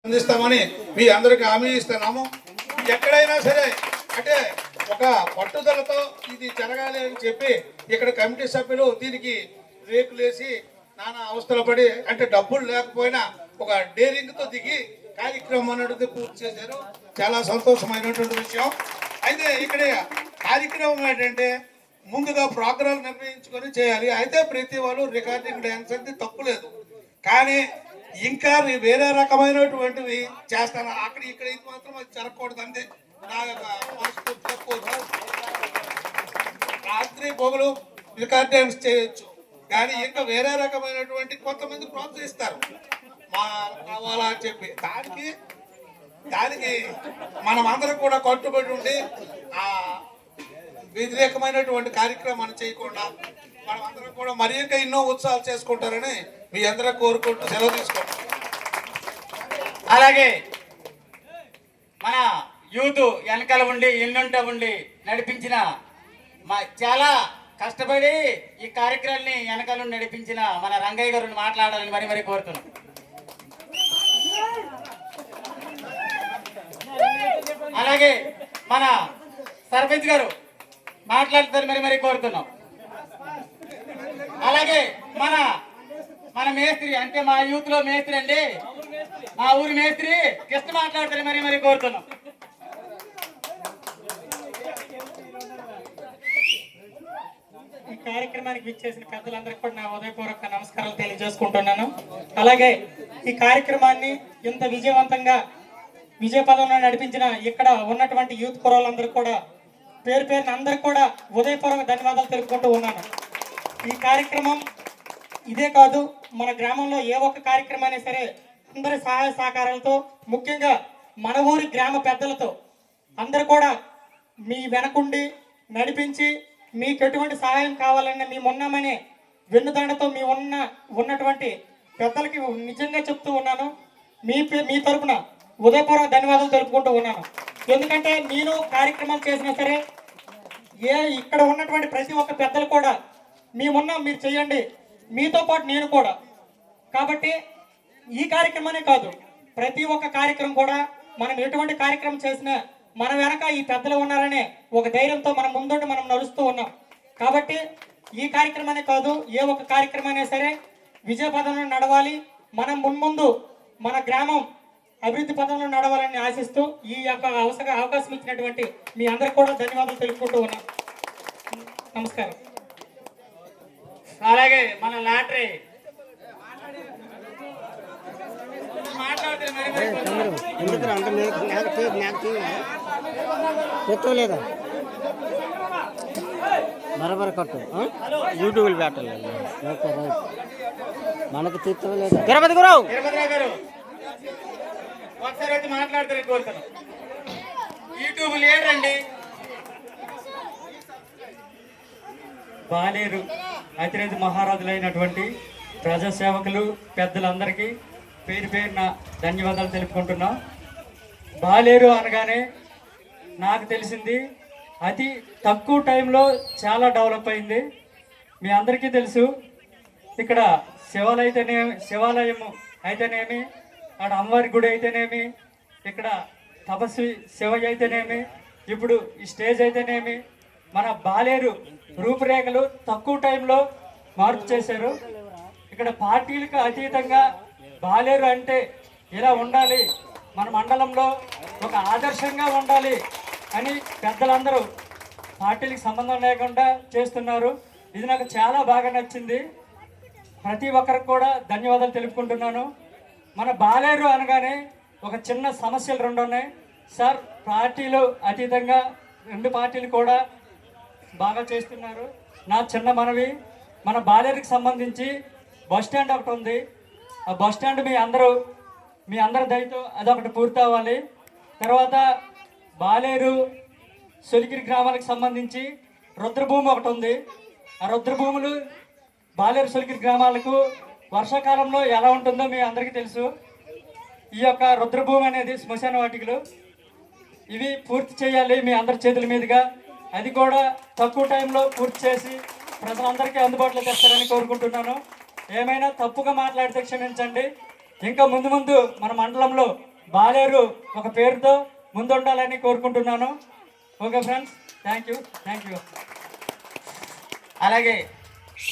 అందిస్తామని మీ అందరికి హామీ ఇస్తున్నాము. ఎక్కడైనా సరే అంటే ఒక పట్టుదలతో ఇది జరగాలి అని చెప్పి ఇక్కడ కమిటీ సభ్యులు దీనికి రేకులేసి నానా అవస్థలు పడి అంటే డబ్బులు లేకపోయినా ఒక డేరింగ్తో దిగి కార్యక్రమం అనేది పూర్తి చేశారు. చాలా సంతోషమైనటువంటి విషయం. అయితే ఇక్కడ కార్యక్రమం ఏంటంటే ముందుగా ప్రోగ్రాం నిర్ణయించుకొని చేయాలి. అయితే ప్రతి వాళ్ళు రికార్డింగ్ డ్యాన్స్ అంటే తప్పులేదు, కానీ ఇంకా వేరే రకమైనటువంటివి చేస్తాను. అక్కడ ఇక్కడ ఇది మాత్రం అది జరగకూడదు అంతే నా యొక్క రాత్రి పొగలు రికార్డ్ డ్యాన్స్ చేయొచ్చు, కానీ ఇంకా వేరే రకమైనటువంటి కొంతమంది ప్రోత్సహిస్తారు మా కావాలా అని చెప్పి దానికి మనం అందరం కూడా కట్టుబడి ఉండి ఆ వ్యతిరేకమైనటువంటి కార్యక్రమాన్ని చేయకుండా మనం అందరం కూడా మరి ఇంకా ఎన్నో ఉత్సవాలు చేసుకుంటారని మీ అందరూ కోరుకుంటూ సెలవు తీసుకుంటాం. అలాగే మన యూత్ వెనకాల ఉండి ఎన్నుంట ఉండి నడిపించిన చాలా కష్టపడి ఈ కార్యక్రమాన్ని వెనకాల నడిపించిన మన రంగయ్య గారిని మాట్లాడాలని మరి కోరుతున్నాం. అలాగే మన సర్పంచ్ గారు మాట్లాడుతారు మరి కోరుతున్నాం. అలాగే మన మేస్త్రి అంటే మా యూత్ లో మేస్త్రి అండి, మా ఊరి మేస్త్రి కృష్ణ మాట్లాడతారు మరి కోరుతున్నాం. ఈ కార్యక్రమానికి విచ్చేసిన పెద్దలందరికీ కూడా నా ఉదయపూర్వక నమస్కారాలు తెలియజేసుకుంటున్నాను. అలాగే ఈ కార్యక్రమాన్ని ఇంత విజయవంతంగా విజయపదంలో నడిపించిన ఇక్కడ ఉన్నటువంటి యూత్ కుర్రోళ్ళందరూ కూడా పేరు పేరున అందరికి కూడా ఉదయపూర్వక ధన్యవాదాలు తెలుపుకుంటూ ఉన్నాను. ఈ కార్యక్రమం ఇదే కాదు, మన గ్రామంలో ఏ ఒక్క కార్యక్రమాన్ని సరే అందరి సహాయ సహకారాలతో, ముఖ్యంగా మన ఊరి గ్రామ పెద్దలతో అందరూ కూడా మీ వెనకుండి నడిపించి మీకు ఎటువంటి సహాయం కావాలన్నా మేమున్నామనే వెన్నుదండతో మీ ఉన్నటువంటి పెద్దలకి నిజంగా చెప్తూ ఉన్నాను. మీ తరపున ఉదయపూర్వక ధన్యవాదాలు తెలుపుకుంటూ ఉన్నాను. ఎందుకంటే నేను కార్యక్రమాలు చేసినా సరే ఇక్కడ ఉన్నటువంటి ప్రతి ఒక్క పెద్దలు కూడా మేమున్నాం, మీరు చేయండి, మీతో పాటు నేను కూడా. కాబట్టి ఈ కార్యక్రమమే కాదు, ప్రతి ఒక్క కార్యక్రమం కూడా మనం ఎటువంటి కార్యక్రమం చేసినా మన వెనక ఈ పెద్దలు ఉన్నారనే ఒక ధైర్యంతో మనం ముందుండి మనం నడుస్తూ ఉన్నాం. కాబట్టి ఈ కార్యక్రమమే కాదు, ఏ ఒక్క కార్యక్రమైనా సరే విజయపదంలో నడవాలి. మనం మున్ముందు మన గ్రామం అభివృద్ధి పదంలో నడవాలని ఆశిస్తూ ఈ యొక్క అవకాశం ఇచ్చినటువంటి మీ అందరికి కూడా ధన్యవాదాలు తెలుపుకుంటూ ఉన్నాం. నమస్కారం. అలాగే మన లాటరీ పెట్టలేదా బరబర కట్టు యూట్యూబ్లో పెట్టాలి. ఓకే రైట్, మనకు తీర్చలేదా తిరుపతి గురావు గారు ఒకసారి అయితే మాట్లాడతారు కోరుతాను. యూట్యూబ్ లేడండి. బాలేరు అతిరేజు మహారాజులైనటువంటి ప్రజాసేవకులు పెద్దలందరికీ పేరు పేరున ధన్యవాదాలు తెలుపుకుంటున్నాం. బాలేరు అనగానే నాకు తెలిసింది అతి తక్కువ టైంలో చాలా డెవలప్ అయింది. మీ అందరికీ తెలుసు, ఇక్కడ శివాలయం అయితేనేమి, అక్కడ అమ్మవారి గుడి అయితేనేమి, ఇక్కడ తపస్వి శివయ్య అయితేనేమి, ఇప్పుడు ఈ స్టేజ్ అయితేనేమి, మన బాలేరు రూపురేఖలు తక్కువ టైంలో మార్పు చేశారు. ఇక్కడ పార్టీలకు అతీతంగా బాలేరు అంటే ఇలా ఉండాలి, మన మండలంలో ఒక ఆదర్శంగా ఉండాలి అని పెద్దలందరూ పార్టీలకు సంబంధం లేకుండా చేస్తున్నారు. ఇది నాకు చాలా బాగా నచ్చింది. ప్రతి ఒక్కరికి కూడా ధన్యవాదాలు తెలుపుకుంటున్నాను. మన బాలేరు అనగానే ఒక చిన్న సమస్యలు రెండు ఉన్నాయి సార్. పార్టీలు అతీతంగా రెండు పార్టీలు కూడా బాగా చేస్తున్నారు. నా చిన్న మనవి, మన బాలేరుకి సంబంధించి బస్ స్టాండ్ ఒకటి ఉంది. ఆ బస్ స్టాండ్ మీ అందరి దయతో అదొకటి పూర్తి అవ్వాలి. తర్వాత బాలేరు సొలిగిరి గ్రామాలకు సంబంధించి రుద్రభూమి ఒకటి ఉంది. ఆ రుద్రభూములు బాలేరు సొలిగిరి గ్రామాలకు వర్షాకాలంలో ఎలా ఉంటుందో మీ అందరికీ తెలుసు. ఈ యొక్క రుద్రభూమి అనేది శ్మశాన వాటికలు, ఇవి పూర్తి చేయాలి మీ అందరి చేతుల మీదుగా. అది కూడా తక్కువ టైంలో పూర్తి చేసి ప్రజలందరికీ అందుబాటులో తెస్తారని కోరుకుంటున్నాను. ఏమైనా తప్పుగా మాట్లాడితే క్షమించండి. ఇంకా ముందు మన మండలంలో బాలేరు ఒక పేరుతో ముందుండాలని కోరుకుంటున్నాను. Okay friends, thank you. అలాగే